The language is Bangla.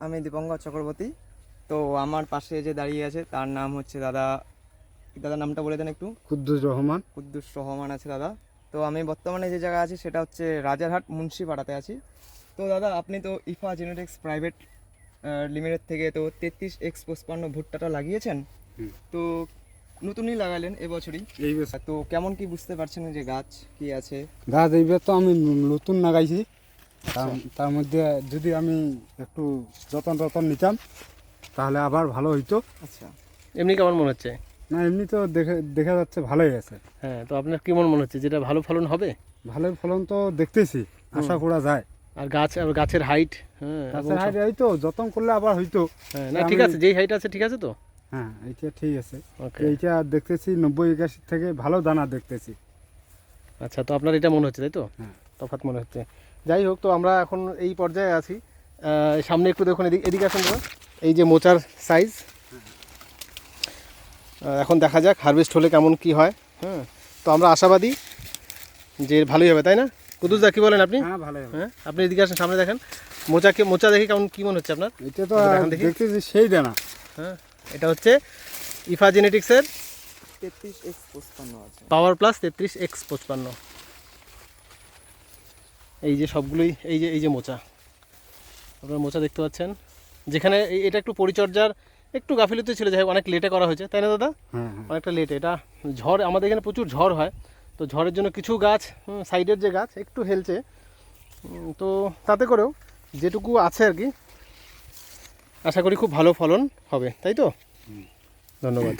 আমি দীপঙ্কর চক্রবর্তী। তো আমার পাশে যে দাঁড়িয়ে আছে তার নাম হচ্ছে দাদার নামটা বলে দেন একটু। কুদ্দুস রহমান। কুদ্দুস রহমান আছে দাদা। তো আমি বর্তমানে যে জায়গায় আছি সেটা হচ্ছে রাজারহাট মুন্সিপাড়াতে আছি। তো দাদা আপনি তো ইফা জেনেটিক্স প্রাইভেট লিমিটেড থেকে তো 33X55 ভুট্টাটা লাগিয়েছেন। তো নতুনই লাগালেন এবছরই। এই বছর তো কেমন কি বুঝতে পারছেন যে গাছ কি আছে? গাছ এইবার তো আমি নতুন লাগাইছি। আচ্ছা। তার মধ্যে যদি আমি একটু যত্ন নিতাম তাহলে আবার ভালো হইতো। আচ্ছা। এমনি কেমন মনে হচ্ছে? না, এমনি তো দেখা যাচ্ছে ভালোই আছে। হ্যাঁ, তো আপনার কেমন মনে হচ্ছে, যেটা ভালো ফলন হবে? ভালোই ফলন তো দেখতেছি, আশা করা যায়। আর গাছের হাইট, হ্যাঁ এবং গাছের হাইট এই তো যত্ন করলে আবার হইতো। হ্যাঁ, না ঠিক আছে, যেই হাইট আছে ঠিক আছে তো। হ্যাঁ, এইটা ঠিক আছে। ওকে, এইটা দেখতেছি 90-81 থেকে ভালো দানা দেখতেছি। আচ্ছা, তো আপনার এটা মনে হচ্ছে তাই তো? হ্যাঁ। তফাৎ মনে হচ্ছে। যাই হোক, তো আমরা এখন এই পর্যায়ে আছি। সামনে একটু দেখুন, এদিকে আসুন দাদা। এই যে মোচার সাইজ, এখন দেখা যাক হারভেস্ট হলে কেমন কি হয়। হ্যাঁ, তো আমরা আশাবাদী যে ভালোই হবে, তাই না? কুদ্দুস দা, কি বলেন আপনি? হ্যাঁ, ভালোই হবে। হ্যাঁ, আপনি এদিকে আসেন, সামনে দেখেন মোচা দেখে কেমন কি মনে হচ্ছে আপনার? এটা তো দেখান দেখি। দেখতেছি সেই দানা। হ্যাঁ, এটা হচ্ছে ইফা জেনেটিক্সের 33X55 আছে। Power plus 33X55। এই যে সবগুলোই এই যে মোচা, আপনারা মোচা দেখতে পাচ্ছেন। যেখানে এটা একটু পরিচর্যার একটু গাফিলতি ছিল, যাই হোক অনেক লেটে করা হয়েছে, তাই না দাদা? হ্যাঁ, হ্যাঁ। অনেকটা লেটে। এটা ঝড়, আমাদের এখানে প্রচুর ঝড় হয়, তো ঝড়ের জন্য কিছু গাছ সাইডের যে গাছ একটু হেলছে, তো তাতে করেও যেটুকু আছে আর কি, আশা করি খুব ভালো ফলন হবে, তাই তো? ধন্যবাদ।